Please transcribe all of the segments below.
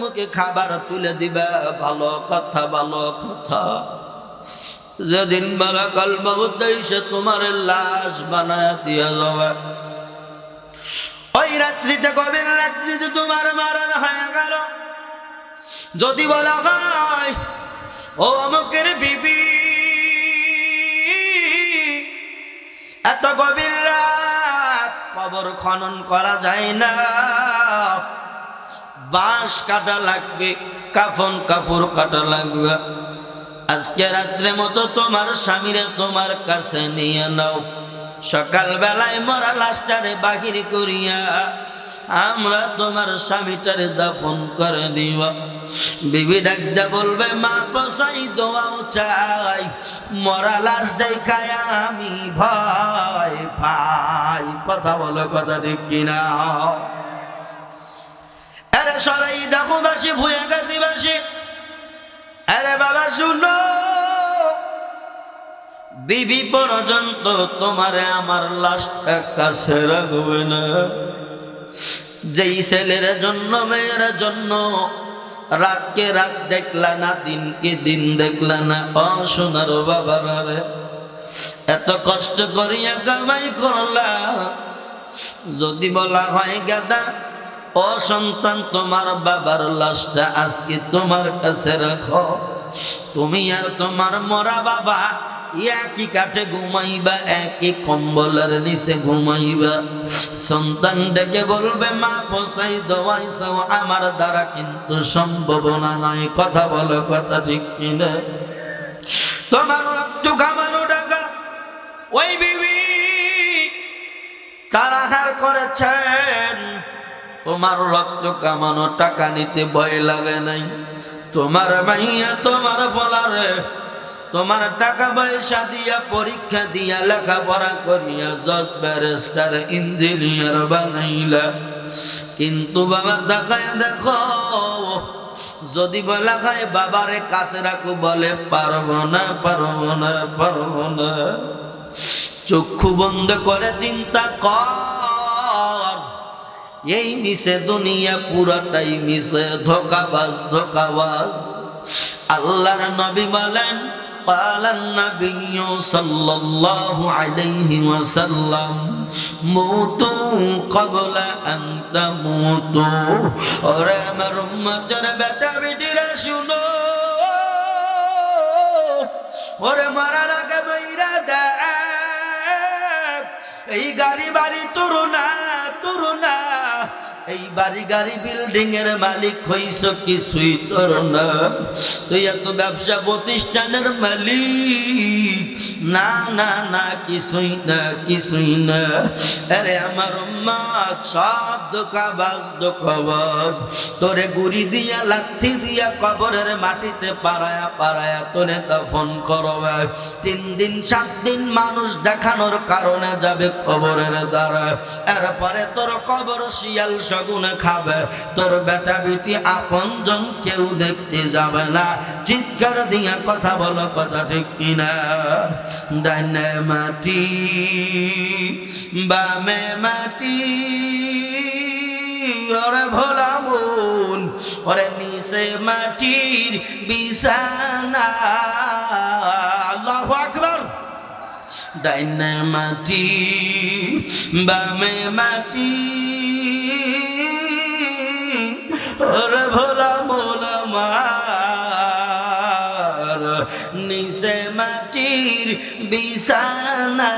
মুখে খাবার তুলে দিবা, ভালো কথা ভালো কথা। যেদিন মালাকুল মউত এসে তোমার লাশ বানায় দিয়া যাবে, ওই রাত্রিতে, গভীর রাত্রিতে তোমার মরণ হয়ে গেল। যদি বলা হয় ও অমুকের বিবি, এত গভীর রাত কবর খনন করা যায় না, বাঁশ কাটা লাগবে, কাফন কাপড় কাটা লাগবে। আজকে রাত্রে মতো তোমার স্বামীরে তোমার কাছে নিয়ে নাও, সকাল বেলায় মরা লাশটারে বাহির করিয়া আমরা তোমার স্বামীটারে দাফন করে দিব। বিবি ডাকতে বলবে, মা পসাই দোয়াও চাই, মরা লাশ দেখায় আমি ভয় পাই। কথা বলো, কথা ঠিক কিনা? আরে সরাই দাকুবাসী, ভুয়াগাতিবাসী, আরে বাবা শুনো, বিবি পর্যন্ত তোমারে আমার লাশটা কাছে রাখবে না। যেই ছেলের জন্য, মেয়ের জন্য রাতকে রাত দেখলা না, দিনকে দিন দেখলা না, অসোনার বাবারা রে, এত কষ্ট করিয়া কামাই করলা, যদি বলা হয় গাদা, ও সন্তান তোমার বাবার লাশটা আজকে তোমার কাছে রাখো, তুমি আর তোমার মরা বাবা একই কাঠে ঘুমাইবা, একই কম্বলের নিচে ঘুমাইবা। সন্তান ডেকে বলবে, মা পসাই দোয়াই চাও, আমার দ্বারা কিন্তু সম্ভাবনা নাই। কথা বলো, কথা ঠিক কিনা? তোমার রক্ত ঘামানো টাকা ওই বিবি কারাহার করেছেন, তোমার রক্ত কামানো টাকা নিতে ভয় লাগে নাই। তোমার মাইয়া, তোমার বলারে, তোমার টাকা পয়সা দিয়া, পরীক্ষা দিয়া, লেখাপড়া করিয়া জজ, ব্যারিস্টার, ইঞ্জিনিয়ার বানাইলা। কিন্তু বাবা তাকায় দেখো, যদি বলা হয় বাবারে কাছে রাখো, বলে পারবো না, পারবো না, পারবো না। চক্ষু বন্ধ করে চিন্তা কর, এই মিশে দুনিয়া পুরাটাই মিশে, ধোকাবাজ, ধোকাবাজ। আল্লাহর নবী বলেন, قال النبي صلى الله عليه وسلم موتوا قبل أن تموتوا। और আমার উম্মতের বেটা বেটিরা শুনো, ওরে মরার আগে মইরা দেখ, এই গাড়ি বাড়ি তরুণা তরুণা, এই বাড়ি গাড়ি বিল্ডিং এর মালিক হইছ কিছুই তোর না, তুই এত ব্যবসা প্রতিষ্ঠানের মালিক না, না না, কিছুই না, কিছুই না। আরে আমার উম্মত, সব ধোঁকাবাজ, ধোঁকাবাজ। তোরে গুড়ি দিয়া, লাথি দিয়া, কবরের মাটিতে পাড়ায়া পাড়ায়া তোরে দাফন করবে। 3 দিন 7 দিন মানুষ দেখানোর কারণে যাবে কবরের দ্বারা, এরপরে তোর কবর শিয়াল শগুনে খাবে, তোর বেটা বেটি আপনজন কেউ দেখতে যাবে না। চিৎকার দিয়া কথা বলো, কথা ঠিক কিনা? ডাইনে মাটি, বামে মাটি, ওরে ভোলা মন, ওরে নিচে মাটির বিছানা। আল্লাহু আকবার। ডাইনে মাটি, বামে মাটি, ওরে ভোলা মোলা মার, নিচে মাটির বিছানা।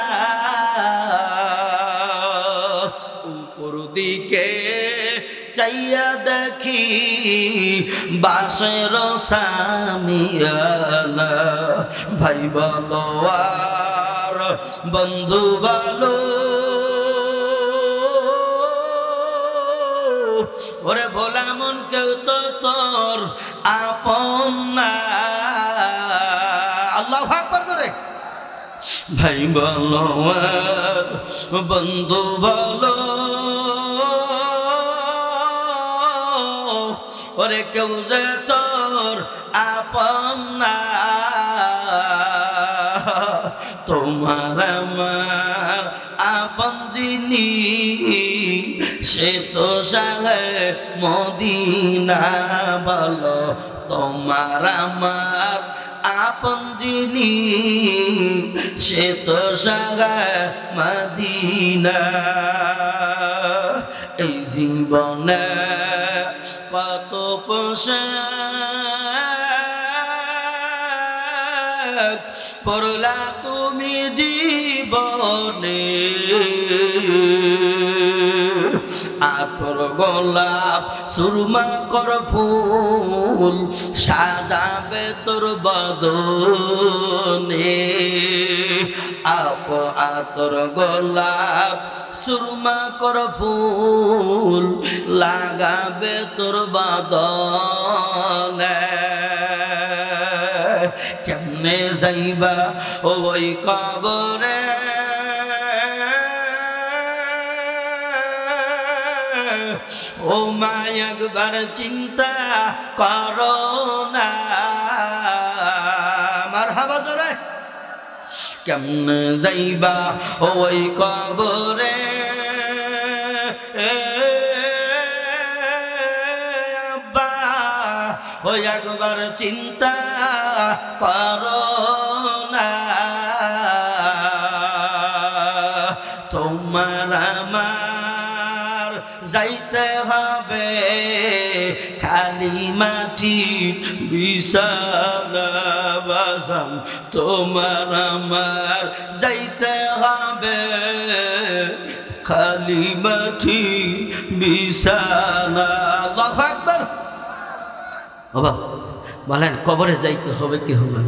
উপর দিকে চাইয়া দেখি বাঁশের সামিয়ানা, ভাই বলো আর বন্ধু বলো, ওরে ভোলা মন কেউ তো তোর আপন না। আল্লাহু আকবার করে। ভাই বলো আর বন্ধু বলো, ওরে কেউ যে তোর আপন না। তোমার আমার আপন যিনি সে তো শাহে মদিনা বলো তোমার আমার আপন যিনি সে তো শাহে মদিনা এই জীবনে কত পোশাক পরলা তুমি জীবনে আতর গোলাপ সুরমা কর ফুল সাজাবে তোর বদনে আতর গোলাপ সুরমা কর ফুল লাগাবে তোর বদনে কেমনে যাইবা ওই কবরে ও মা একবার চিন্তা করো না মারহাবা জোরে কেমনে যাইবা ওই কবরে আব্বা ও একবার চিন্তা করো না তোমার আমার যাইতে হবে খালি মাটি বিছানা বাজান তোমার আমার যাইতে হবে খালি মাটি বিছানা আল্লাহু আকবার বাবা বলেন কবরে যাইতে হবে কি হবে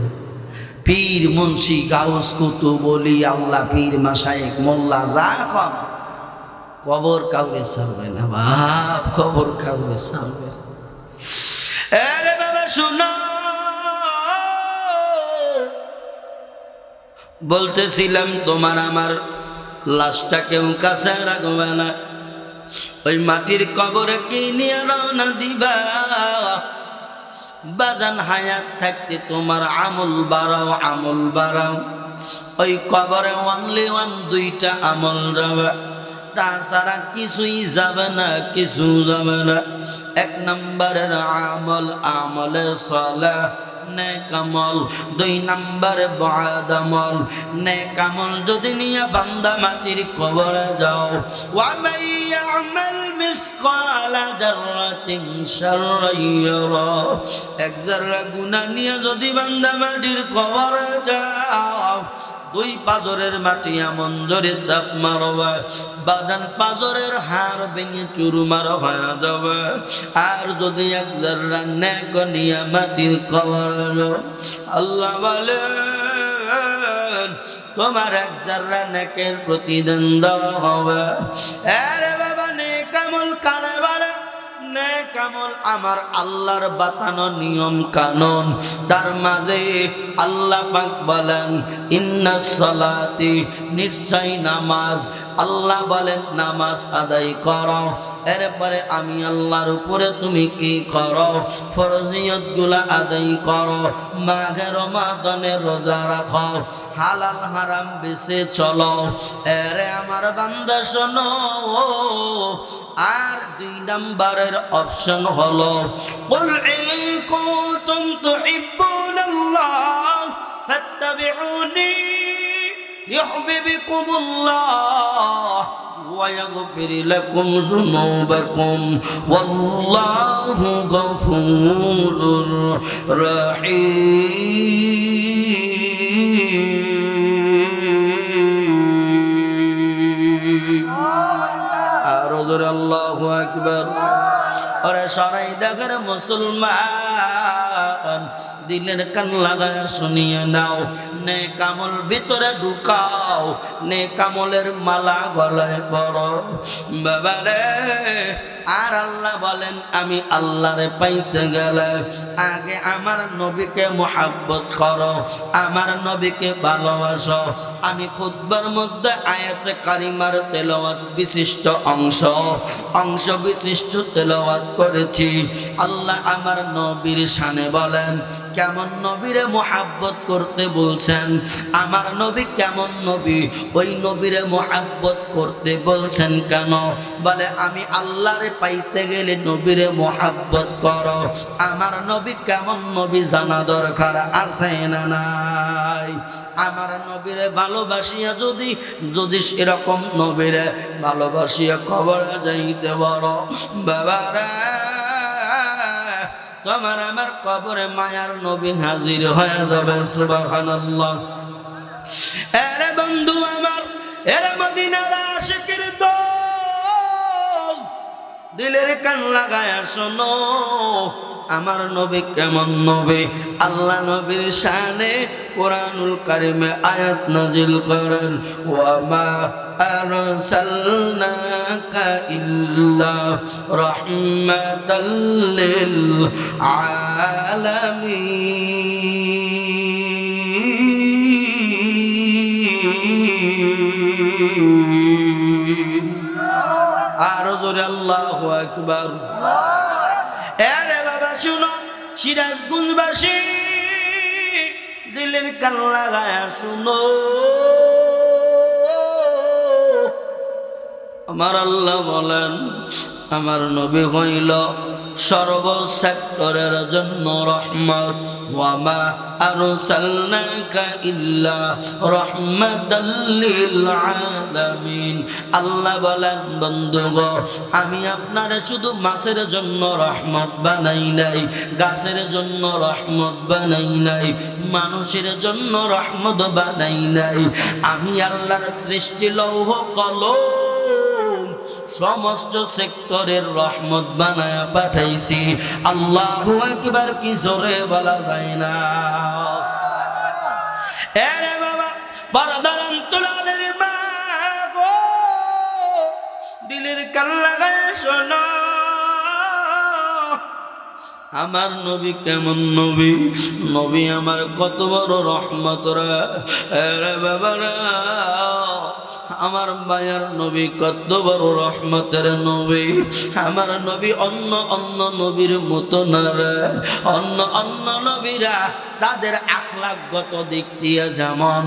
পীর মুন্সি গাউস কুতুব ওলি আল্লাহ পীর মাশায়েখ মোল্লা যা কন কবর কাউরে ছাড়বে না বাপ কবর কাউরে ছাড়বে আরে বাবা শুনো বলতেছিলাম তোমার আমার লাশটা কেউ কাছে রাখবে না ওই মাটির কবরে কি নিয়ে রওনা দিবা বাজান হায়াত থাকতে তোমার আমল বাড়াও ওই কবরে অনলি ওয়ান দুইটা আমল যাবে তাছাড়া কিছুই যাবে না কিছু যাবে না এক নম্বরের আমলে সালাহ নেক আমল দুই নম্বরে বআদ আমল নেক আমল যদি নিয়ে বান্দা মাটির কবরে যাও ওয়া মান ইয়ামাল মিসকালা যাররাতিন শাররান ইয়ারা এক যারা গুনাহ নিয়ে যদি বান্দা মাটির কবরে যাও দুই পাজরের মাটি এমন জোরে চাপ মারবা বাদান পাজরের হাড় ভেঙে চুরমার হয়ে যাবে আর যদি এক জাররা নেক নিয়ে মাটির কবরে আল্লাহ বলেন তোমার এক জাররা নেকের প্রতিদান দেওয়া হবে আরে বাবা নেক আমল কারে বলে নেক আমল আমার আল্লাহর বাতানো নিয়ম কানুন তার মাঝে আল্লাহ পাক বলেন ইন্নাস সালাতি নিশ্চয় নামাজ আল্লাহ বলেন নামাজ আদায় করো এরপরে আমি আল্লাহর উপরে তুমি কি করো ফরজিয়তগুলো আদায় করো মাঘে রমাদানে রোজা রাখো হালাল হারাম বেঁচে চলো এরে আমার বান্দা শোনো আর দুই নম্বরের অপশন হলো কুল ইন কুনতুম তুহিব্বুনাল্লাহ ফাত্তাবিউনি ইউহিব্বুকুমুল্লাহ ওয়া ইয়াগফির লাকুম যুনুবাকুম ওয়াল্লাহু গফুরুর রহিম আর জোরে আল্লাহু আকবার ওরে সরাই দেখের মুসলমান দিলের কান লাগায় শুনিয়ে নাও নেক আমল ভিতরে ঢুকাও নেক আমলের মালা গলায় পরো বাবারে আর আল্লাহ বলেন আমি আল্লাহরে পাইতে গেলে আগে আমার নবীকে মুহাব্বত করো আমার নবীকে ভালোবাসো আমি খুতবার মধ্যে আয়াতে কারিমার তেলাওয়াত বিশিষ্ট অংশ বিশিষ্ট তেলাওয়াত করেছি। আল্লাহ আমার নবীর শানে বলেন কেমন নবীরে মোহাব্বত করতে বলছেন, আমার নবী কেমন নবী, ওই নবীরে মোহাব্বত করতে বলছেন কেন? বলে আমি আল্লাহরে পাইতে গেলে নবীরে মোহাব্বত করো। আমার নবী কেমন নবী জানা দরকার আছে না নাই? আমার নবীরে ভালোবাসিয়া যদি যদি এরকম নবীরে ভালোবাসিয়া কবরে যাইতে বড় বাবারা, তোমার আমার কবরে মায়ার নবী হাজির হয়ে যাবে। সুবহানাল্লাহ। এরে বন্ধু আমার, এরে মদিনার আশিকের দল, দিলের কান লাগায়া শোনো আমার নবী কেমন নবী। আল্লাহ নবীর শানে কোরআনুল কারিমে আয়াত নাজিল করেন, ওয়া মা আরসালনাকা ইল্লা রাহমাতাল লিল আলামিন। আরো জোরে আল্লাহু আকবার। আরে বাবা শুনো, সিরাজগঞ্জবাসী দিলের কান লাগায়া শুনো, আমার আল্লাহ বলেন আমার নবী হইল সর্ব সেক্টরের জন্য রহমত। ওয়া মা আরসালনাকা ইল্লা রাহমাতাল লিল আলামিন। আল্লাহ বলেন বন্ধুগো, আমি আপনারে শুধু মাছের জন্য রহমত বানাই নাই, গাছের জন্য রহমত বানাই নাই, মানুষের জন্য রহমত বানাই নাই। আমি আল্লাহর সৃষ্টি লৌহ কলম সমস্ত সেক্টরের রহমত বানায়া পাঠাইছি। আল্লাহু আকবার কি জোরে বলা যায় না? এরে বাবা পর্দার অন্তরালের মা গো, দিলের কান লাগায় শোনো আমার নবী কেমন নবী। নবী আমার কত বড় রহমত রে। এরে বাবারা, আমার মায়ার নবী কত বড় রহমতের নবী। আমার নবী অন্য অন্য নবীর মতো না রে। অন্য অন্য নবীরা তাদের আখলাকগত দিক দিয়ে যেমন,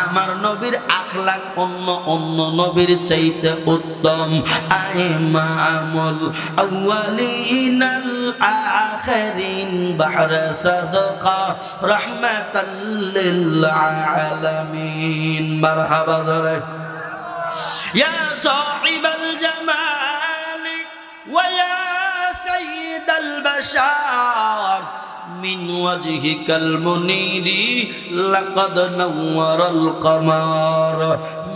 আমার নবীর আখলাক অন্য অন্য নবীর চাইতে উত্তম। আইমামুল আউয়ালিনাল আখিরিন বাহরা সাদকা রাহমাতাল লিল আলামিন। মারহাবা জোরে। ইয়া সাহিবাল জামালি ওয়া ইয়া সাইয়্যিদাল বাশার মিন ওয়াজহিকাল মুনীরি লাকাদ নাওয়ারাল কমার।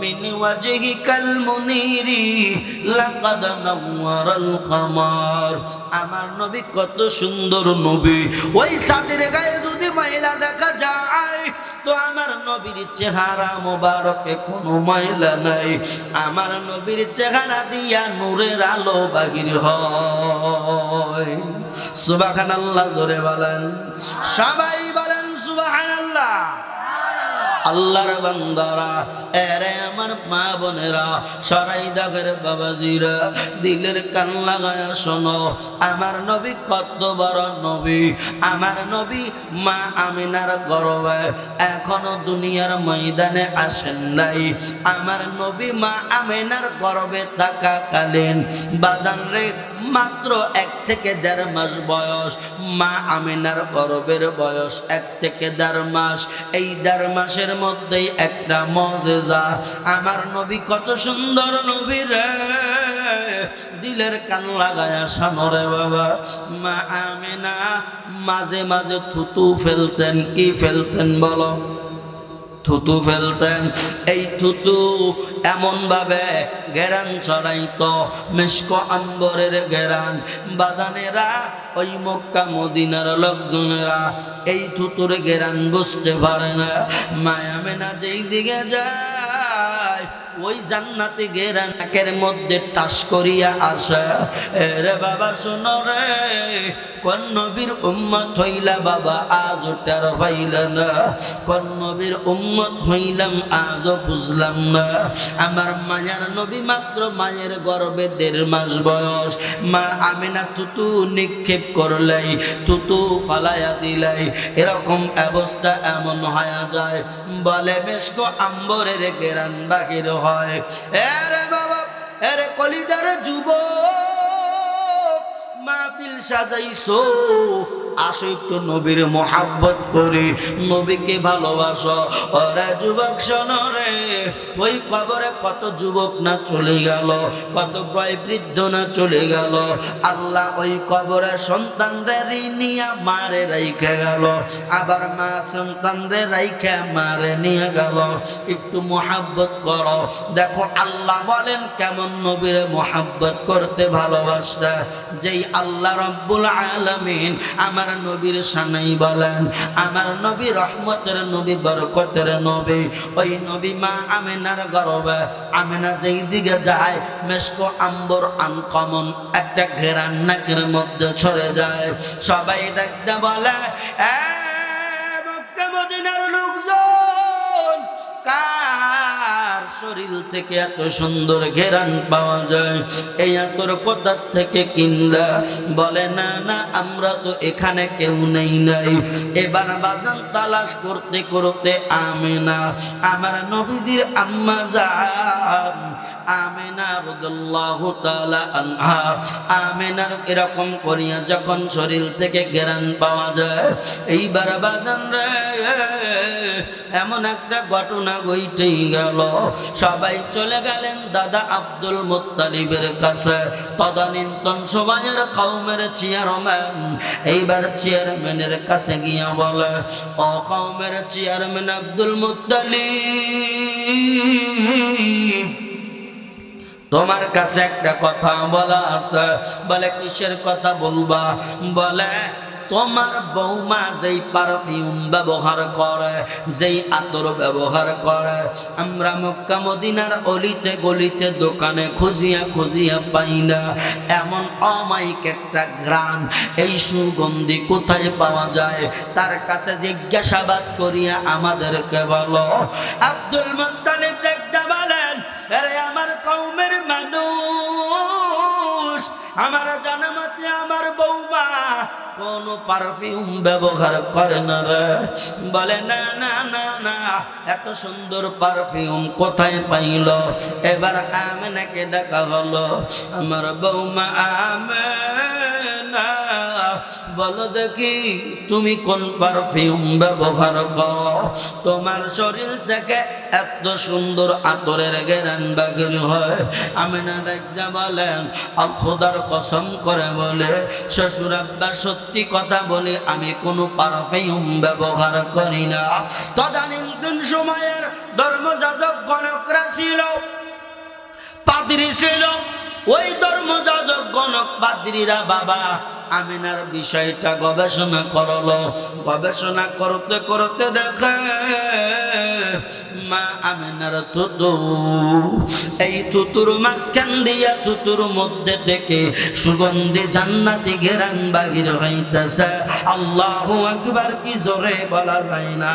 মিন ওয়াজহিকাল মুনীরি লাকাদ নাওয়ারাল কমার। আমার নবী কত সুন্দর নবী। ওই চাঁদের গায়ে যদি ময়লা দেখা যায় তো আমার নবীর চেহারা মোবারকে কোনো ময়লা নাই। আমার নবীর চেহারা দিয়া নূরের আলো বাহির হয়। সুবহানাল্লাহ জোরে বলেন, সবাই বলেন সুবহানাল্লাহ। আল্লাহর বান্দারা, এরে আমার মা বোনেরা, সরাইদাগের বাবাজিরা, দিলের কান লাগায়া শোনো আমার নবী কত বড় নবী। আমার নবী মা আমিনার গর্ভে এখনো দুনিয়ার ময়দানে আসেন নাই। আমার নবী মা আমিনার গর্ভে থাকাকালীন বাজান রে মাত্র 1 থেকে 1.5 মাস বয়স। মা আমিনার গর্ভের বয়স 1 থেকে 1.5 মাস। এই 1.5 মাসের মধ্যেই একটা মুজিজা। আমার নবী কত সুন্দর নবী রে, দিলের কান লাগায়া শোনো বাবা। মা আমিনা মাঝে মাঝে থুতু ফেলতেন। কি ফেলতেন বলো? থুতু ফেলতেন। এই থুতু এমন ভাবে ঘেরান ছড়াইতো, মিশক আম্বরের ঘেরান। বাজানেরা, ওই মক্কা মদিনার লোকজনেরা এই থুতুর ঘেরান বুঝতে পারে না। মা আমিনা যেই দিকে যায় ওই জান্নাতে গেরা নাকের মধ্যে টাস করিয়া আসে। রে বাবা শোনো রে, কোন নবীর উম্মত হইলা বাবা আজও টের পাইলা না? কোন নবীর উম্মত হইলাম আজও বুঝলাম না? আমার মায়ের নবী মাত্র মায়ের গর্ভে 1.5 মাস বয়স, মা আমিনা থুতু নিক্ষেপ করলাই, থুতু ফালাইয়া দিলাই, এরকম অবস্থা এমন হয়ে যায় বলে মেশকো আম্বরের গেরান বাহির হয়। এরে বাবা, এরে কলিজার যুবক, মাহফিল সাজাইছো, আসো একটু নবীর মোহাব্বত করি, নবীকে ভালোবাসো। ওরে যুবক শোনো রে, ওই কবরে কত যুবক না চলে গেল, কত বয় বৃদ্ধ না চলে গেল। আল্লাহ ওই কবরে সন্তানরে নিয়ে মারে রাইখে গেল, আবার মা সন্তানরে রাইখে মারে নিয়ে গেল। একটু মোহাব্বত করো, দেখো আল্লাহ বলেন কেমন নবীর মোহাব্বত করতে ভালোবাসতে। যেই আল্লাহ রব্বুল আলামিন আমার নবীর শানাই বলেন, আমার নবী রহমতের নবী, বরকতের নবী, ওই নবী মা আমিনার গর্ভে, আমিনা যেই দিকে যায় মেশকো আম্বর আনকমন একটা ঘেরান নাকের মধ্যে ছড়ে যায়। সবাই ডাকতে বলে, এ মক্কা মদিনার লোকজন, কার শরীর থেকে এত সুন্দর ঘেরান পাওয়া যায়? এই আতর কোথা থেকে কিনলা? বলে না না, আমরা তো এখানে কেউ নেই নাই। এবার বাজান তালাশ করতে করতে আমিনা, আমার নবীজির আম্মা জান আমিনা রাদিয়াল্লাহু তাআলা আনহা, আমিনার এরকম করিয়া যখন শরীর থেকে ঘেরান পাওয়া যায়, এইবার বাজান রে এমন একটা ঘটনা ঘটেই গেল। সবাই চলে গেলেন দাদা আব্দুল মুত্তালিবের কাছে, তদানীন্তন সময়ের কওমের চেয়ারম্যান। এইবার চেয়ারম্যানের কাছে গিয়া বলে, ও কওমের চেয়ারম্যান আব্দুল মুত্তালিব, তোমার কাছে একটা কথা বলা আছে। বলে কিসের কথা বলবা? বলে তোমার বৌমা যেই পারফিউম ব্যবহার করে, যেই আতর ব্যবহার করে, আমরা মক্কা মদিনার অলিতে গলিতে দোকানে খুঁজিয়া খুঁজিয়া পাই না। এমন অমায়িক একটা ঘ্রাণ, এই সুগন্ধি কোথায় পাওয়া যায়? তার কাছে জিজ্ঞাসাবাদ করিয়া আমাদেরকে বলো। আব্দুল মুত্তালিব দেখতে বলেন, আরে আমার কওমের মানুষ, আমার জানামতে আমার বৌমা কোন পারফিউম ব্যবহার করে না রে। বলে না না না না, এত সুন্দর পারফিউম কোথায় পাইল? এবার আমিনাকে ডাকা হলো, আমার বৌমা আমিনা, বলো দেখি তুমি কোন পারফিউম ব্যবহার করো? তোমার শরীর থেকে এত সুন্দর আতরের ঘ্রাণ বাহির হয়। আমিনা ডাকতে বলেন, আল খোদার কসম করে বলে, শ্বশুর আব্বা সত্যি কথা বলে, আমি কোনো পারফিউম ব্যবহার করি না। তদানীন্তন সময়ের ধর্মযাজক গণকরা ছিল, পাদ্রী ছিল। ওই ধর্মযাজক গণক পাদ্রীরা বাবা আমিনার বিষয়টা গবেষণা করলো। গবেষণা করতে করতে দেখে মা আমিনার থুতু, এই থুতুর মাঝখান দিয়া, থুতুর মধ্যে থেকে সুগন্ধি জান্নাতি ঘেরান বাহির হইতেছে। আল্লাহু আকবার, কি জোরে বলা যায় না।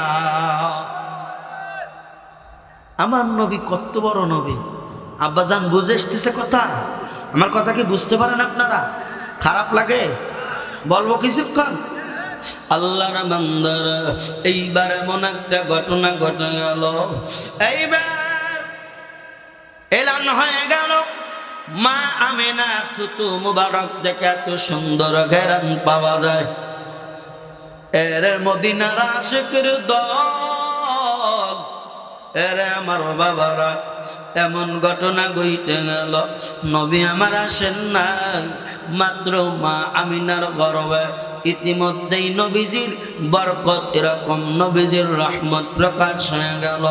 আমার নবী কত বড় নবী! আব্বাজান বুঝে এসতেছে কথা? আমার কথা কি বুঝতে পারেন আপনারা? খারাপ লাগে? বলবো কিছুক্ষণ? আল্লাহর বান্দারা, এইবার এমন একটা ঘটনা ঘটে গেল। এইবার এলান হয়ে গেল, মা আমিনার থুতু মুবারক দেখে এত সুন্দর ঘেরান পাওয়া যায়। এর মদিনার আশিকের দল, এরে আমার বাবারা, এমন ঘটনা ঘটে গেল, নবী আমার আসেন না, মাত্র মা আমিনার গর্ভে ইতিমধ্যেই নবীজির বরকত, এরকম নবীজির রহমত প্রকাশ হয়ে গেল,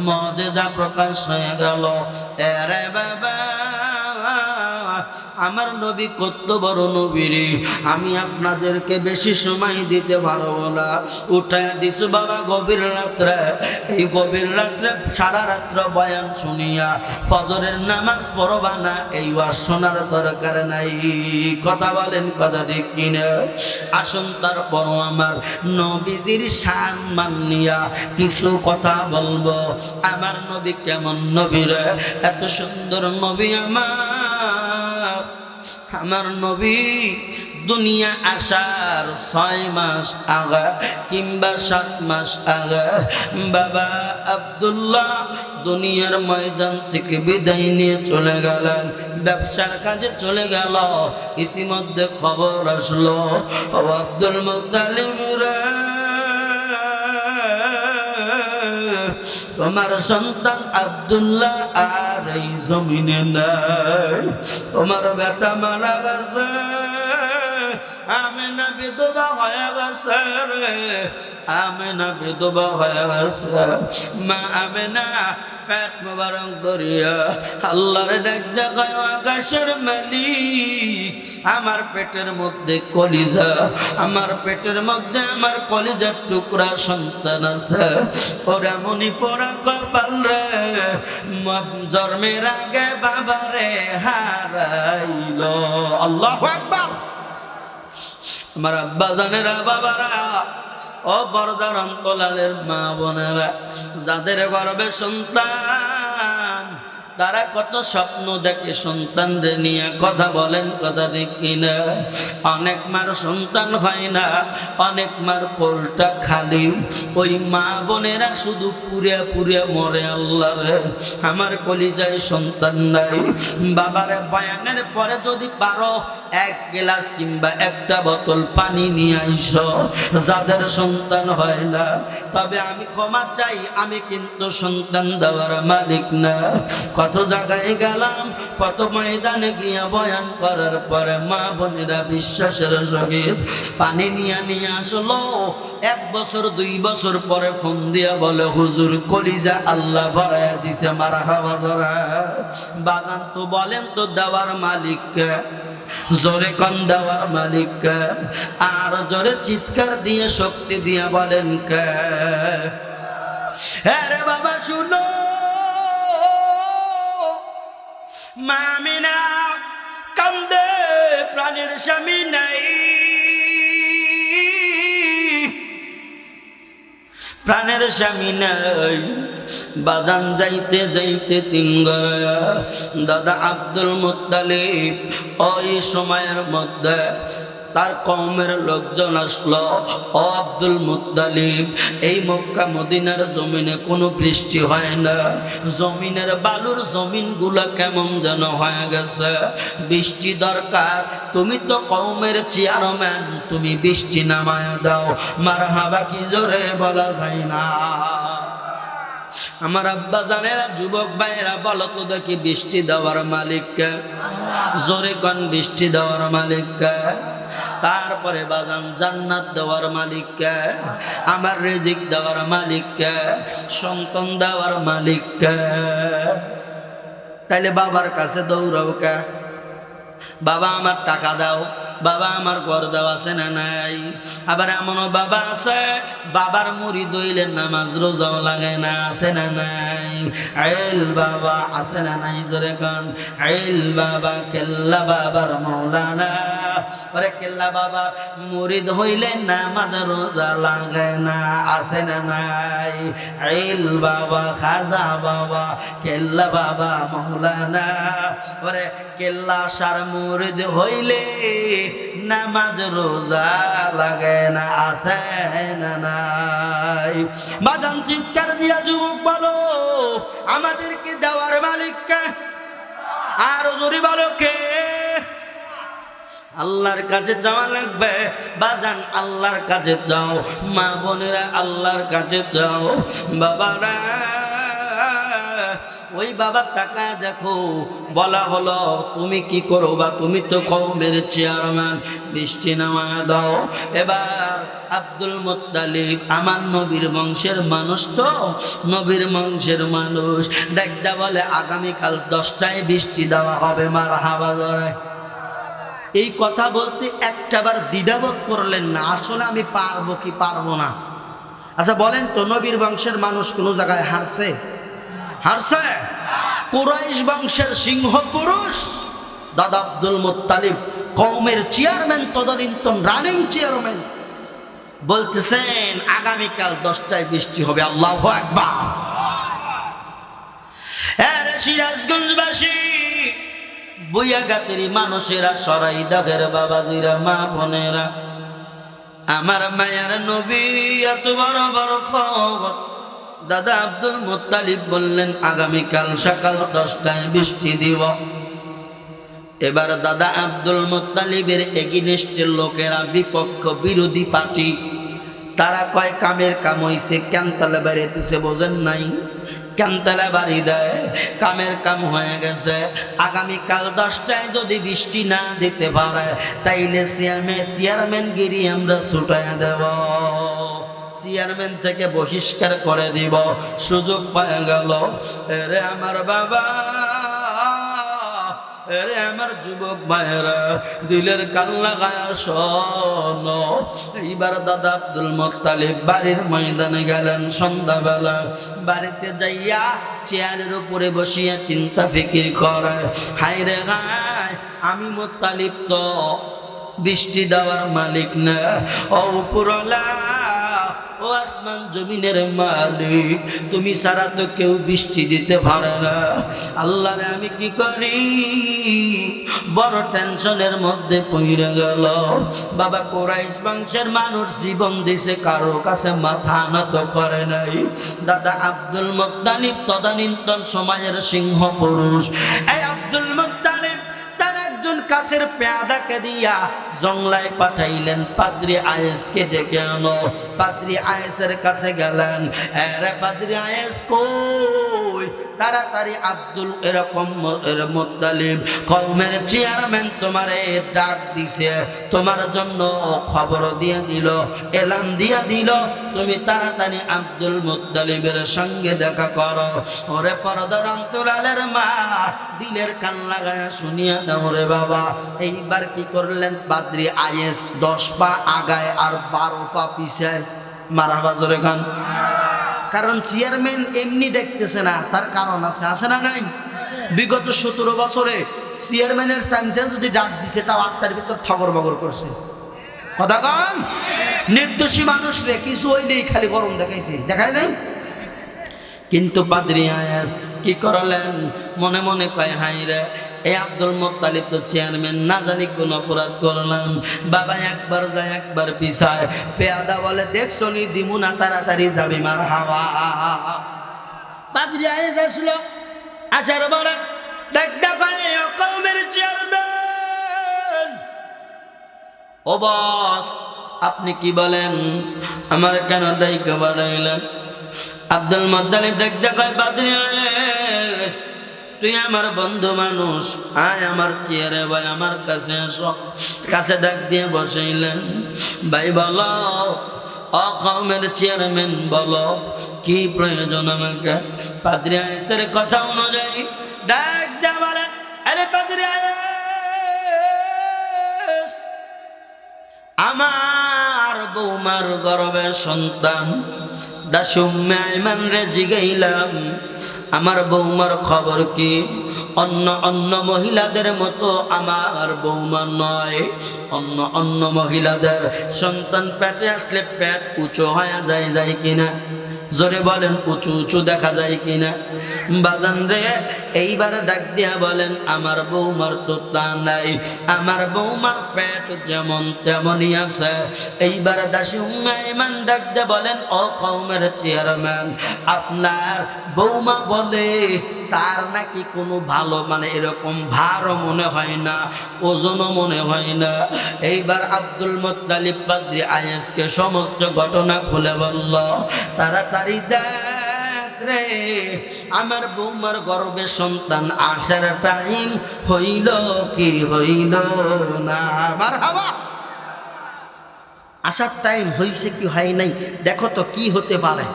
মুজিজা প্রকাশ হয়ে গেল। এরে বাবা আমার নবী কত বড় নবী রে, আমি আপনাদেরকে বেশি সময় দিতে পারবো না। উঠায় দিছো বাবা গভীর রাত্রে, এই গভীর রাত্রে সারা রাত্র বয়ান শুনিয়া ফজরের নামাজ পড়বা না, এই ওয়াজ শোনার দরকার নাই। কথা বলেন, কথা ঠিক কিনা? আসুন তারপরও আমার নবীজির শান মানিয়া কিছু কথা বলবো। আমার নবী কেমন নবী রে, এত সুন্দর নবী আমার নবী দুনিয়া আসার 6 মাস আগে কিংবা 7 মাস আগে বাবা আব্দুল্লাহ দুনিয়ার ময়দান থেকে বিদায় নিয়ে চলে গেলেন, ব্যবসার কাজে চলে গেল। ইতিমধ্যে খবর আসলো, ও আব্দুল মুত্তালিব রে, তোমার সন্তান আব্দুল্লাহ আর এই জমিনে নাই, তোমার বেটা মারা গেছে, আমেনা বিধবা হয়ে গেছে রে, আমেনা বিধবা হয়ে গেছে। মা আমেনা পেট মোবারক ধরিয়া আল্লাহর ডাক দেখায়, আকাশের মালিক, আমার পেটের মধ্যে কলিজা, আমার পেটের মধ্যে আমার কলিজার টুকরা সন্তান আছে, ওরা মনি পড়া কপাল রে, জন্মের আগে বাবারে হারাইল। আল্লাহু আকবার। আমার আব্বা জানেরা, বাবারা, ও পর্দার অন্তরালের মা বোনেরা, যাদের গর্ভে সন্তান, তারা কত স্বপ্ন দেখে সন্তানদের নিয়ে। কথা বলেন, কথা ঠিক কিনা? অনেক মার সন্তান হয় না, অনেক মার কোলটা খালি, ওই মা বোনেরা শুধু পুড়িয়া পুড়িয়া মরে। আল্লাহ রে, আমার কলিজায় সন্তান নাই। বাবারে বয়ানের পরে যদি পারো 1 গ্লাস কিংবা একটা বোতল পানি নিয়ে আইসো, যাদের সন্তান হয় না। তবে আমি ক্ষমা চাই, আমি কিন্তু সন্তান দেওয়ার মালিক না। কত জায়গায় গেলাম, কত ময়দানে গিয়া বয়ান করার পরে মা বোনেরা বিশ্বাসের সহিত পানি নিয়ে আসলো। 1 বছর 2 বছর পরে ফোন দিয়া বলে, হুজুর কলিজা আল্লাহ ভরাইয়া দিছে। মারহাবা জোরে বাজান তো বলেন তো, দেওয়ার মালিক কে? জোরে কোন দেওয়ার মালিক কে? আর জোরে চিৎকার দিয়ে শক্তি দিয়ে বলেন কে? হ্যাঁ রে বাবা শুনো, মা আমিনা কান্দে, প্রাণের স্বামী নাই, প্রাণের স্বামী নাই। বাজান যাইতে যাইতে 3 ঘরে দাদা আব্দুল মুত্তালিব ওই সময়ের মধ্যে তার কওমের লোকজন আসলো। ও আব্দুল মুত্তালিব, এই মক্কা মদিনার জমিনে কোনো বৃষ্টি হয় না, জমিনের বালুর জমিনগুলো কেমন যেন হয়ে গেছে, বৃষ্টি দরকার। তুমি তো কওমের চেয়ারম্যান, তুমি বৃষ্টি নামায়া দাও। মারহাবা কি জোরে বলা যায় না? আমার আব্বা জানেরা, যুবক ভাইয়েরা, বলো তো দেখি, বৃষ্টি দেওয়ার মালিক কে? জোরে কোন বৃষ্টি দেওয়ার মালিক কে? তারপরে বাজান জান্নাত দেওয়ার মালিক কে? আমার রিজিক দেওয়ার মালিক কে? সন্তান দেওয়ার মালিক কে? তাইলে বাবার কাছে দৌড়াও কে? বাবা আমার টাকা দাও, বাবা আমার ঘর দাও, আছে না নাই? আবার এমনও বাবা আছে, বাবার মুরিদ হইলে নামাজ রোজাও লাগে না, আছে না নাই? আইল বাবা আছে না নাই? জোরে কান আইল বাবা, কেল্লা বাবার মৌলানা। আরে কেল্লা বাবার মুরিদ হইলে নামাজ রোজা লাগে না, আছে না নাই? আইল বাবা, খাজা বাবা, কেল্লা বাবা মৌলানা। আরে কেল্লা সার মুরিদ হইলে নামাজ রোজা লাগে না, আছে না নাই? বাদাম চিৎকার দিয়া যুবক বলো, আমাদেরকে দেওয়ার মালিক কে? আর জোরে বলো কে? আল্লাহর কাছে যাওয়া লাগবে বাজান, আল্লাহর কাছে যাও। মা বোনেরা আল্লাহর কাছে যাও। বাবারা ওই বাবা তাকায় দেখো, বলা হলো তুমি কি করো বা তুমি তো কওমের চেয়ারম্যান, বৃষ্টি নামায় দাও। এবার আব্দুল মুত্তালিব আমার নবীর বংশের মানুষ, তো নবীর বংশের মানুষ ডাকদা বলে আগামীকাল 10টায় বৃষ্টি দেওয়া হবে, মারহাবা করে। এই কথা বলতে একটাবার দ্বিধাবোধ করলেন না, আসলে আমি পারবো কি পারবো না। আচ্ছা বলেন তো, নবীর বংশের মানুষ কোন জায়গায় হারছে? হারছে? কুরাইশ বংশের সিংহ পুরুষ দাদা আব্দুল মুত্তালিব, কওমের চেয়ারম্যান, তদানীন্তন রানিং চেয়ারম্যান, বলতেছেন আগামীকাল 10টায় বৃষ্টি হবে। আল্লাহু আকবার। আরে সিরাজগঞ্জবাসী, বুয়াগাতেরি মানুষেরা, সরাইদাগের বাবাজিরা, মা বোনেরা, আমার মায়ার নবী এত বড় বড় খবর। দাদা আব্দুল মুত্তালিব বললেন আগামীকাল সকাল 10টায় বৃষ্টি দিব। এবার দাদা আব্দুল মুত্তালিবের এগেইনস্টের লোকেরা, বিপক্ষ বিরোধী পার্টি, তারা কয় কামের কাম হইছে, ক্যান্তালে বেড়েতেছে, বোঝেন নাই? ক্যান্তালে বাড়ি দেয়, কামের কাম হয়ে গেছে। আগামীকাল 10টায় যদি বৃষ্টি না দিতে পারে তাইলে চেয়ারম্যান গিরি আমরা ছুটাইয়া দেব, চেয়ারম্যান থেকে বহিষ্কার করে দিব। সুযোগ পাওয়া গেল। এরে আমার বাবা, এরে আমার যুবক ভাইয়েরা, দিলের কান লাগায়া শোনো। এইবার দাদা আব্দুল মুত্তালিব বাড়ির ময়দানে গেলেন সন্ধ্যাবেলা। বাড়িতে যাইয়া চেয়ারের উপরে বসিয়া চিন্তা ফিকির করে, হায় রে হায়, আমি মুত্তালিব তো বৃষ্টি দেওয়ার মালিক না, ও উপরওয়ালা, ও আসমান জমিনের মালিক, তুমি ছাড়া তো কেউ বৃষ্টি দিতে পারে না। আল্লাহ রে আমি কি করি? বড় টেনশনের মধ্যে পড়ে গেল। বাবা কুরাইশ বংশের মানুষ জীবন দিছে, কারো কাছে মাথা নত করে নাই। দাদা আব্দুল মুত্তালিব তদানীন্তন সময়ের সিংহ পুরুষ। এই আব্দুল মুত্তালিব তার একজন কাছের পেয়াদাকে দিয়া জংলায় পাঠাইলেন, পাদ্রী আয়েশকে ডেকে আনো। পাদ্রী আয়েশের কাছে গেলেন। আরে পাদ্রী আয়েশ কই? তাড়াতাড়ি আব্দুল এরকম মুত্তালিব কওমের চেয়ারম্যান তোমারে ডাক দিছে, তোমার জন্য খবর দিয়ে দিল, এলান দিয়ে দিল, তুমি তাড়াতাড়ি আব্দুল মুত্তালিবের সঙ্গে দেখা করো। ওরে পর্দার অন্তরালের মা, দিলের কান লাগায়া শুনিয়া দাও রে বাবা। এইবার কি করলেন পাদ্রী আয়েশ? 10 পা আগায় আর 12 পা পিছায়। মারহাবা জোরে খান। কারণ চেয়ারম্যান এমনি দেখতেছে না, তার কারণ আছে, আছে না নাই? বিগত 17 বছরে চেয়ারম্যানের চামচা যদি ডাক দিছে, তাও আত্মার ভিতর থগর বগর করছে। কথা কন, নির্দোষী মানুষ রে কিছু হইলেই খালি গরম দেখাইছে, দেখায় নাই? কিন্তু পাদ্রী আয়েশ কি করলেন? মনে মনে কয়, হাই রে, এই আব্দুল মুত্তালিব তো চেয়ারম্যান, না জানি কোন অপরাধ করলাম। বাবা একবার যায় একবার পিছায়। পেয়াদা বলে দেখছো নি দিমু না, তাড়াতাড়ি যাবি, মারহাবা। পাদ্রী আয়েশ আসলো, আসার পরে ডাকটা কয়, ও কওমের চেয়ারম্যান, ও বস, আপনি কি বলেন? আমার কেন ডাইকা বাড়াইলেন? আব্দুল মুত্তালিব ডাকটা কয়, পাদ্রী আয়েশ, তুই আমার বন্ধু মানুষ, আয় আমার চেয়ারে ভাই, আমার কাছে এসো। কাছে ডাক দিয়ে বসাইলেন। ভাই বলো, ও কওমের চেয়ারম্যান বলো, কি প্রয়োজন আমাকে? পাদ্রী আয়েশের কথা অনুযায়ী ডাক দিয়ে বলেন, আরে পাদ্রী আয়েশ, আমার বৌমার গর্ভে সন্তান দাসী উম্মে আইমান রে জিগাইলাম, আমার বৌমার খবর কি? অন্য মহিলাদের মতো আমার বৌমা নয়। অন্য মহিলাদের সন্তান পেটে আসলে পেট উঁচু হয়ে যায় কিনা? জোরে বলেন, উঁচু উঁচু দেখা যায় কিনা? বাজান রে, এইবার ডাক দিয়া বলেন, আমার বৌমার তো তা নাই, আমার বৌমার পেট যেমন তেমনই আছে। এইবার দাসী উম্মে আইমান ডাক দিয়া বলেন, ও কওমের চেয়ারম্যান, আপনার বৌমা বলে তার নাকি কোনো ভালো, মানে এরকম ভারও মনে হয় না, ওজনও মনে হয় না। এইবার আব্দুল মুত্তালিব পাদ্রী আয়েশকে সমস্ত ঘটনা খুলে বলল। তাড়াতাড়ি দেখ রে আমার বৌমার গর্ভে সন্তান আসার টাইম হইল কি হইল না? মারহাবা। আসার টাইম হইছে কি হয় নাই, দেখো তো কি হতে পারে।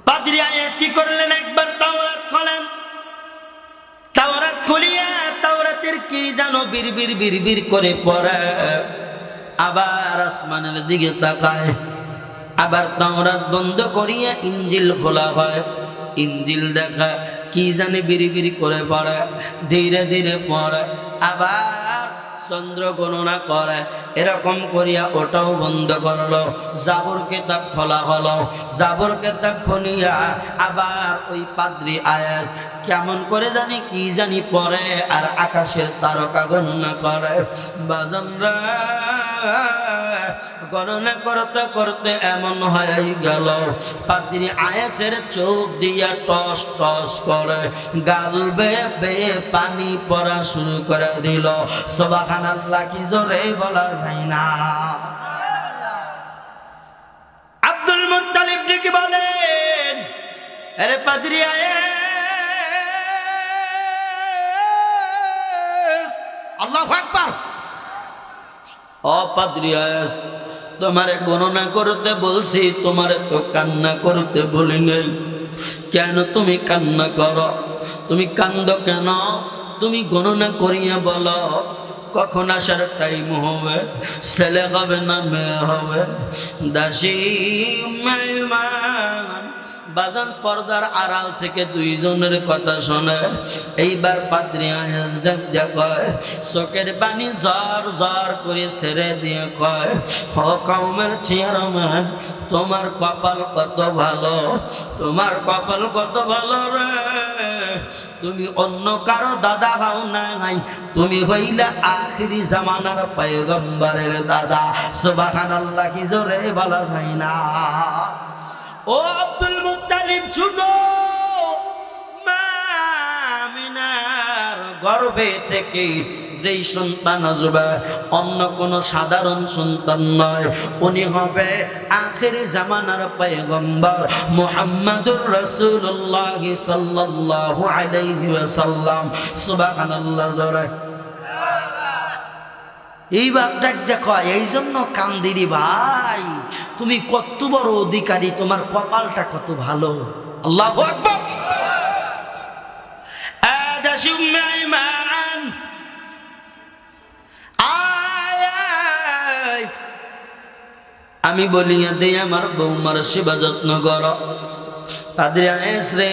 পাদ্রী আয়েশ কি করলেন, একবার তাওরাত খোলেন। তাওরাত খুলিয়া তাওরাতের কি জানো বিড়বিড় বিড়বিড় করে পড়ে, আবার আসমানের দিকে তাকায়, আবার তাওরাত বন্ধ করিয়া ইঞ্জিল খোলা হয়, ইঞ্জিল দেখা কি জানে বিড়বিড় করে পড়ে, ধীরে ধীরে পড়ে, আবার চন্দ্র গণনা করে, এরকম করিয়া ওটাও বন্ধ করলো। জাবর কিতাব খোলা হলো, জাবর কিতাব খুলিয়া আবার ওই পাদ্রী আয়েশ কেমন করে জানি কি জানি পড়ে, আর আকাশের তারকা গণনা করে। বাজানরা গণনা করতে করতে এমন হয়ে গেল পাদ্রী আয়েশের চোখ দিয়া টস টস করে গাল বেয়ে বেয়ে পানি পড়া শুরু করে দিল। সুবহানাল্লাহ, কি জোরে বলা যায় না। আব্দুল মুত্তালিব ডেকে বলেন, আরে পাদ্রী আয়েশ, আল্লাহু আকবার। ও পাদ্রী আয়েশ, তোমারে গণনা করতে বলছি, তোমারে তো কান্না করতে বলি নাই, কেন তুমি কান্না করো? তুমি কান্দো কেন? তুমি গণনা করিয়া বলো কখন আসার টাইম হবে, ছেলে হবে না মেয়ে হবে? দাসী মেহমান বাগান পর্দার আড়াল থেকে দুইজনের কথা শোনে। এইবার পাদ্রী আয়েশ ডাক দিয়া কয়, চোখের পানি ঝর ঝর করে ছেড়ে দিয়ে কয়, ও কওমের চেয়ারম্যান, তোমার কপাল কত ভালো, তোমার কপাল কত ভালো রে। তুমি অন্য কারো দাদা হও নাই, তুমি হইলা আখিরি জামানার পয়গম্বরের দাদা। সুবহানাল্লাহ, কি জোরে বলা যায় না। ও আব্দুল মুত্তালিব শুনো, মা আমিনার গর্ভে থেকে যেই সন্তান আসবে অন্য কোনো সাধারণ সন্তান নয়, উনি হবে আখিরি জামানার পয়গম্বর মুহাম্মাদুর রাসূলুল্লাহ সাল্লাল্লাহু আলাইহি ওয়াসাল্লাম। সুবহানাল্লাহ জোরে। এইবার ডাক দেখো, এই জন্য কান্দিরি ভাই, তুমি কত বড় অধিকারী, তোমার কপালটা কত ভালো। আল্লাহু আকবার। আমি বলিয়া দেই আমার বৌমার সেবা যত্ন করো। পাদ্রী আয়েশ রে,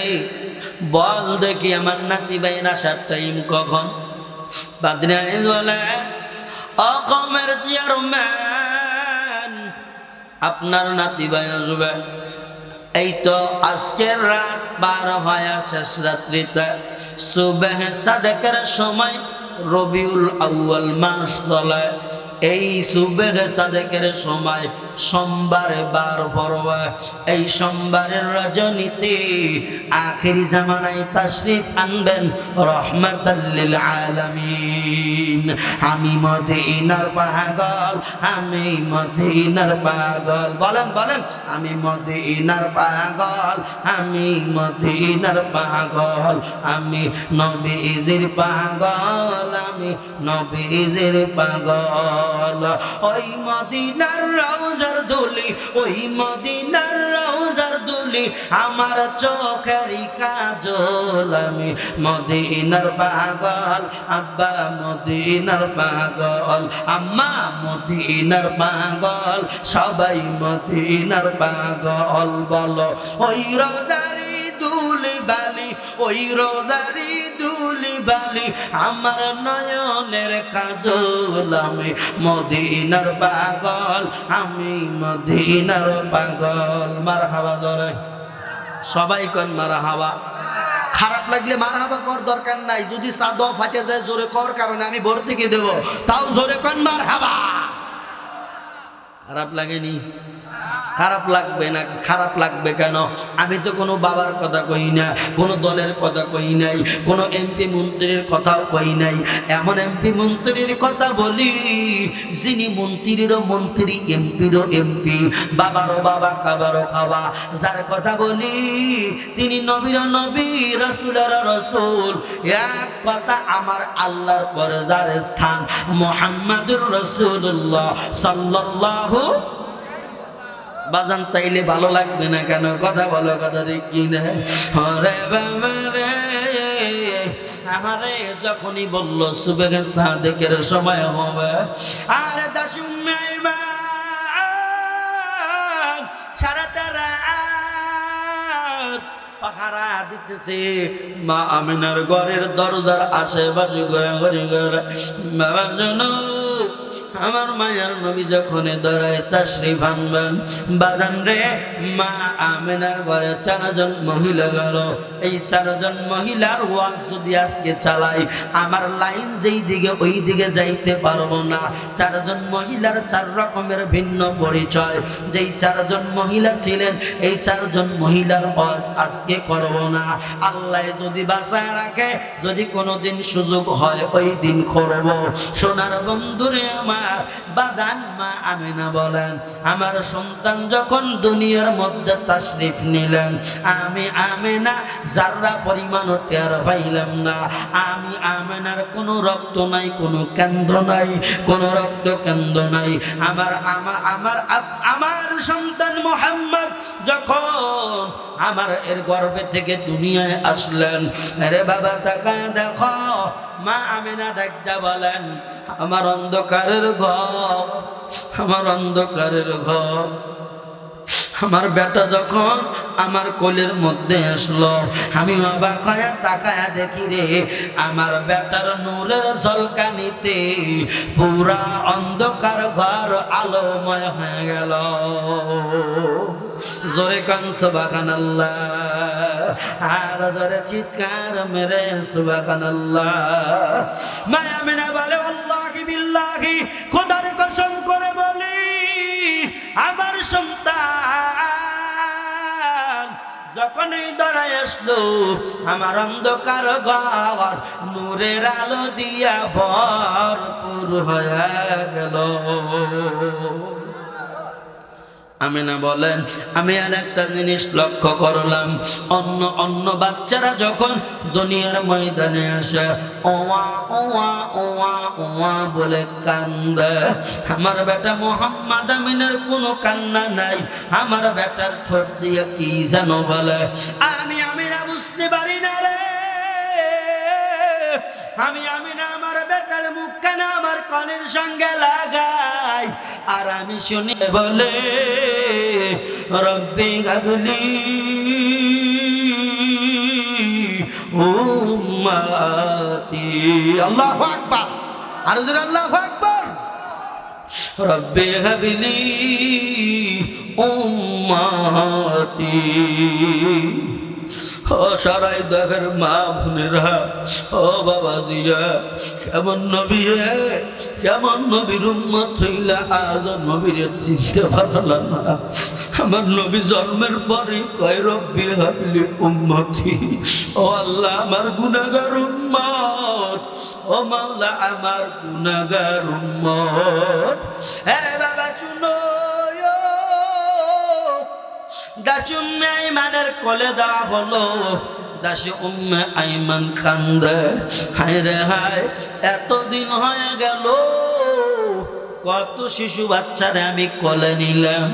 বল দেখি আমার নাতি ভাইয়ের আসার টাইম কখন? পাদ্রী আয়েশ বলে, ও কওমের চেয়ারম্যান, আপনার নাতি ভাই আসবে এই তো আজকের রাত পার হয়ে শেষ রাত্রিতে সুবহ সাদেকের সময়, রবিউল আউয়াল মাস চলে, এই সুবহ সাদেকের সময় সোমবারে বার পড়বে। এই সোমবারের রজনীতে আখিরি জামানায় তাশরীফ আনবেন রহমাতাল লিল আলামিন। আমি মদিনার পাগল, আমি মদিনার পাগল, বলেন বলেন, আমি মদিনার পাগল, আমি মদিনার পাগল, আমি নবীজির পাগল, আমি নবীজির পাগল। ওই মদিনার রওজার ধুলি, ওই মদিনার রওজার ধুলি আমার চোখেরই কাজল। আমি মদিনার পাগল, আব্বা মদিনার পাগল, আম্মা মদিনার পাগল, সবাই মদিনার পাগল। বলো ওই রোজারি দুলি বালি, ওই রোজারি দুলি বালি আমার নয়নের কাজল। আমি মদিনার পাগল, আমি মদিনার পাগল। মারহাবা জোরে সবাই কোন মারহাবা। খারাপ লাগলে মারহাবা কর, দরকার নাই। যদি চাঁদও ফাটে যায় জোরে কর, কারণে আমি ভর্তিকে দেব, তাও জোরে কোন মারহাবা। খারাপ লাগেনি? খারাপ লাগবে না? খারাপ লাগবে কেন? আমি তো কোনো বাবার কথা কই না, কোনো দলের কথা কই নাই, কোনো এমপি মন্ত্রীর কথাও কই নাই। এমন এমপি মন্ত্রীর কথা বলি যিনি মন্ত্রীরও মন্ত্রী, এমপিরও এমপি, বাবারও বাবা, খাবারও খাওয়া। যার কথা বলি তিনি নবীরও নবী, রাসূলেরও রাসূল। এক কথা, আমার আল্লাহর পরে যার স্থান মুহাম্মাদুর রাসূলুল্লাহ সাল্লাল্লাহু। বাজান তাইলে ভালো লাগবে না কেন? কথা বলো, কথা ঠিক কিনা? ওরে বাবা রে, আরে যখনই বললো সুবহে সাদেকের সময় হবে, আরে সারাটা রাত পাহারা দিতেছে মা আমিনার ঘরের দরজার আশেপাশে ঘুরে ঘুরে ঘুরে। বাবা জানো, আমার মায়ের নবী যখন দরায় তাশরিফ আনবেন, বাজান রে, মা আমিনার ঘরে 4 জন মহিলা গেল। এই 4 জন মহিলার ওয়াজ যদি আজকে চালাই, আমার লাইন যেই দিকে ওই দিকে যাইতে পারবো না। 4 জন মহিলার 4 রকমের ভিন্ন পরিচয়। যেই 4 জন মহিলা ছিলেন, এই 4 জন মহিলার ওয়াজ আজকে করব না। আল্লাহ যদি বাঁচায় রাখে, যদি কোনোদিন সুযোগ হয়, ওই দিন করব। সোনার বন্ধুরে আমার বাজান, মা আমিনা বলেন, আমার সন্তান যখন দুনিয়ার মধ্যে তাশরিফ নিলেন, আমি আমিনা যারা পরিমাণও টের পাইলাম না। আমি আমিনার কোনো রক্ত নাই, কোনো কেন্দ্র নাই, কোনো রক্ত কেন্দ্র নাই। আমার সন্তান মুহাম্মদ যখন আমার এর গর্ভে থেকে দুনিয়ায় আসলেন, আরে বাবা তাকায় দেখো, মা আমিনা ডাকতে বলেন, আমার অন্ধকারের ঘর, আমার অন্ধকারের ঘর, আমার বেটা যখন আমার কোলের মধ্যে আসলো, আমি অবাক হয়ে তাকায়া দেখি রে, আমার বেটার নূরের ঝলকানিতে পুরা অন্ধকার ঘর আলোময় হয়ে গেল। জোরে কান সুবহানাল্লাহ, আর জোরে চিৎকার মেরে সুবহানাল্লাহ। মা আমিনা বলে, আল্লাহি বিল্লাহি, খোদার কসম করে বলি, আমার সন্তান যখন এই দাঁড়ায় আসলো, আমার অন্ধকার ঘর নূরের আলো দিয়া ভরপুর হয়ে গেল। আমিনা বলেন, আমি আর একটা জিনিস লক্ষ্য করলাম, অন্য বাচ্চারা যখন দুনিয়ার ময়দানে আসে, ওয়া ওয়া ওয়া ওয়া বলে কান্দে, আমার বেটা মুহাম্মদ আমিনের কোনো কান্না নাই। আমার বেটার ঠোঁট দিয়ে কি যেন বলে, আমি আমিনা বুঝতে পারি না রে। আমি আমিনা আমার বেটার মুখখানা আমার কানের সঙ্গে লাগাই, আর আমি শুনি বলে, রব্বি হাবলি উম্মতি। আল্লাহু আকবার, আর জোরে আল্লাহু আকবার। রব্বি হাবলি উম্মতি। ও সারাই দেখের মা বোনেরা, ও বাবাজিরা, কেমন নবী রে, কেমন নবীর উম্মত হইলা আজ নবীরে চিনতে পারলাম না। আমার নবী জন্মের পরে কয়, রব্বি হাবলি উম্মতি, ও আল্লাহ আমার গুনাহগার উম্মত, ও মাওলা আমার গুনাহগার উম্মত। আরে বাবা শুনো, দাসী উম্মে আইমানের কোলে দেওয়া হলো। দাসী উম্মে আইমান কান্দে, হায় রে হায়, এতদিন হয়ে গেল, কত শিশু বাচ্চারে আমি কোলে নিলাম,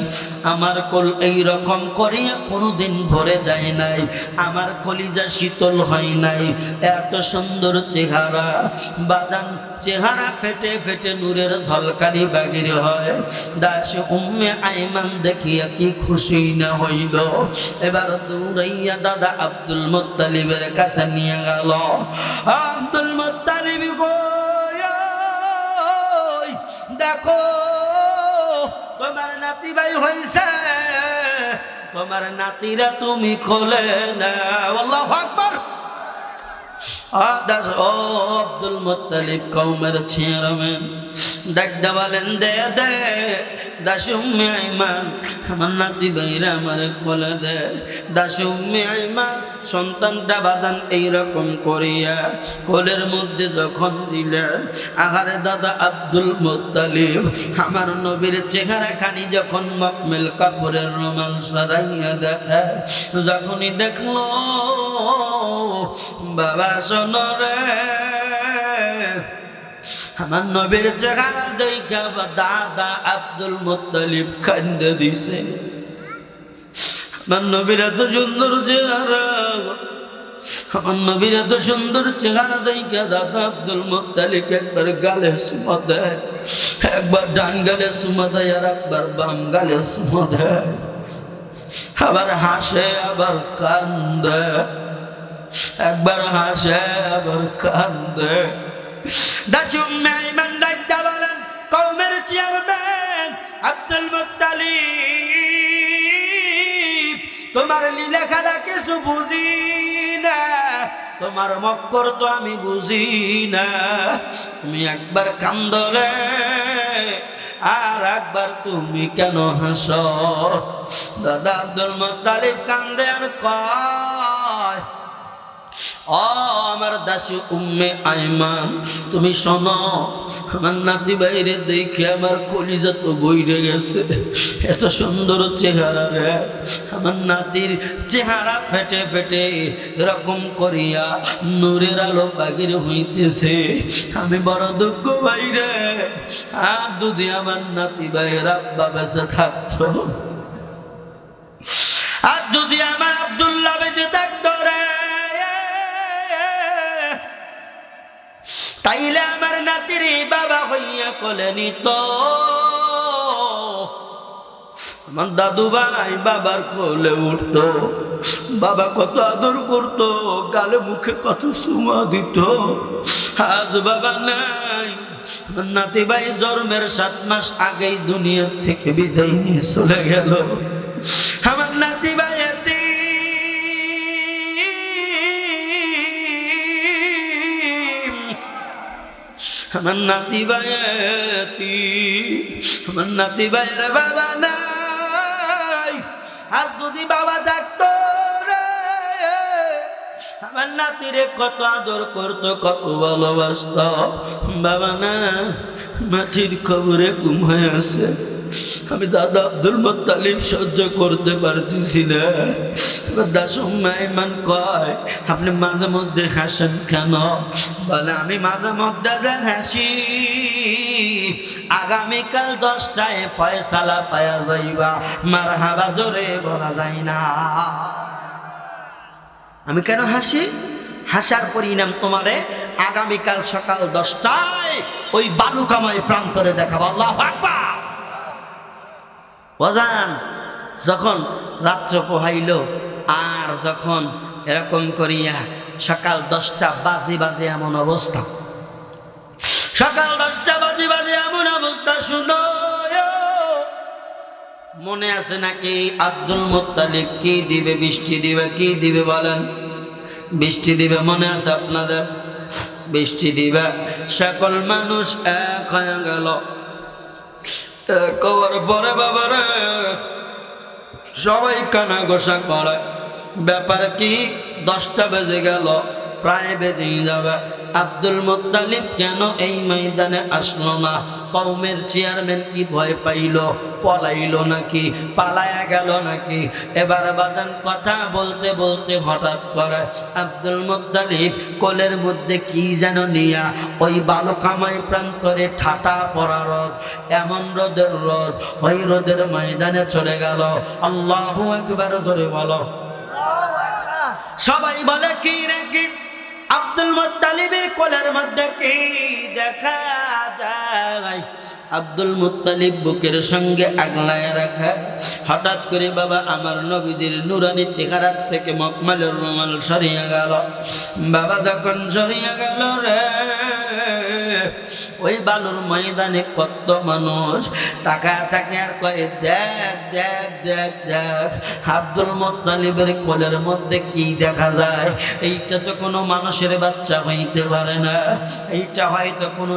আমার কোল এই রকম করিয়া কোনোদিন ভরে যায় নাই, আমার কলিজা শীতল হয় নাই। এত সুন্দর চেহারা, বাজান চেহারা ফেটে ফেটে নূরের ঝলকানি বাগির হয়। দাসী উম্মে আইমান দেখিয়া কি খুশি না হইল, এবার দৌড়াইয়া দাদা আব্দুল মুত্তালিবের কাছে নিয়ে গেল। আব্দুল মুত্তালিব গো, দেখো তোমার নাতি ভাই হইছে, তোমার নাতিরা তুমি কোলে নাও। আল্লাহু আকবার। আব্দুল মুত্তালিব কওমের চেয়ারম্যান, ডাকতে বলেন দে দে দাসুম্মে আইমান, আমার নাতি ভাইরা আমার কোলে দে। দাসুম্মে আইমান সন্তানটা বাজান এইরকম করিয়া কোলের মধ্যে যখন দিলেন, আহারে দাদা আব্দুল মুত্তালিব আমার নবীর চেহারা খানি যখন মকমেল কাপড়ের রুমাল সরাইয়া দেখে, যখনই দেখলো বাবা শোনো রে, আমার নবীর চেহারা দেখা দাদা আব্দুল মুত্তালিব কান্দে দিছে। আমার নবীর এত সুন্দর চেহারা, আমার নবীর এত সুন্দর চেহারা দেখা দাদা আব্দুল মুত্তালিব একবার গালে চুমা দেয়, একবার ডান গালে চুমা দেয়, আর একবার বাম গালে চুমা দেয়, আবার হাসে আবার কান্দে, একবার হাসে আবার কান্দে। দাসুম্মে আইমান ডাকতে বলেন, কওমের চেয়ারম্যান আব্দুল মুত্তালিব, তোমার লীলা খেলা কিছু বুঝি না, তোমার মক্কর তো আমি বুঝি না, তুমি একবার কান্দো রে, আর একবার তুমি কেন হাসো? দাদা আব্দুল মুত্তালিব কান্দে আর কয়, ও আমার দাসী উম্মে আইমান, তুমি শোনো, আমার নাতি বাইরে দেখে আমার কলিজা তো বইরে গেছে, এত সুন্দর চেহারা রে, আমার নাতির চেহারা ফেটে ফেটে এরকম করিয়া নূরের আলো বাগির হইতেছে, আমি বড় দুঃখ বাইরে, আর যদি আমার নাতি বাইর আব্বা বেঁচে থাকতো, আর যদি আমার আব্দুল্লাহ বেঁচে থাকতো রে, তাইলে আমার নাতির বাবা হইয়া কোলে নিত, আমার দাদু ভাই বাবার কোলে উঠতো, বাবা কত আদর করতো, গালে মুখে কত চুমা দিত। আজ বাবা নাই, আমার নাতি ভাই জন্মের 7 মাস আগেই দুনিয়া থেকে বিদায় নিয়ে চলে গেল। আমার নাতি ভাই আমার নাতি ভাইয়াতি, আমার নাতি ভাইয়ের বাবা নাই, আর যদি বাবা থাকতো রে, আমার নাতিরে কত আদর করতো, কত ভালোবাসতো। বাবা না, মাটির কবরে ঘুমায় আছে। আমি দাদা আব্দুল মুত্তালিব সহ্য করতে পারতেছি না। দাসুম্মে আইমান কয়, আপনি মাঝে মধ্যে হাসেন কেন? বলে, আমি মাঝে মধ্যে যে হাসি, আগামীকাল 10টায় ফয়সালা পায়া যাইবা, মারহাবা জোরে বলা যায় না। আমি কেন হাসি? হাসার পরিণাম তোমারে আগামীকাল সকাল 10টায় ওই বালুকাময় প্রান্তরে দেখাবো। আল্লাহু আকবার। ওয়াজান যখন রাত্র পোহাইল, আর যখন এরকম করিয়া সকাল 10টা বাজে এমন অবস্থা, সকাল 10টা বাজে এমন অবস্থা, শুনো মনে আছে নাকি? আব্দুল মুত্তালিব কি দিবে? বৃষ্টি দিবে। কি দিবে বলেন? বৃষ্টি দিবে। মনে আছে আপনাদের? বৃষ্টি দিবে। সকল মানুষ এক হয়ে গেল। কবর পরে বাবারে সবাই কানা গোসা করে। ব্যাপার কি? 10টা বেজে গেল, প্রায় বেজেই যাবে। আব্দুল মুত্তালিব কেন এই ময়দানে আসলো না? কওমের চেয়ারম্যান কি ভয় পাইল? পলাইলো নাকি? পালায়া গেল নাকি? এবার বাজান কথা বলতে বলতে হঠাৎ করে আব্দুল মুত্তালিব কোলের মধ্যে কি যেন নিয়া ওই বালুকাময় প্রান্তরে ঠাটা পড়া রোদ, এমন রোদের রোদ, ওই রোদের ময়দানে চলে গেল। আল্লাহু আকবার জোরে বলো। সবাই বলে, কি রে কি? আব্দুল মুত্তালিবের কোলের মধ্যে কি দেখা যায়? আব্দুল মুত্তালিব বুকের সঙ্গে আগলায় রাখা। হঠাৎ করে বাবা আমার নবীজির নুরানি চেহারার থেকে মকমালের রুমাল সরিয়ে গেল। বাবা যখন সরিয়ে গেল রে, ওই বালুর ময়দানে কত মানুষ টাকা থাকে আর কয়ে, দেখ দেখ দেখ দেখ আব্দুল মুত্তালিবের কোলের মধ্যে কি দেখা যায়। এইটা তো কোনো মানুষের বাচ্চা হইতে পারে না, এইটা হয়তো কোনো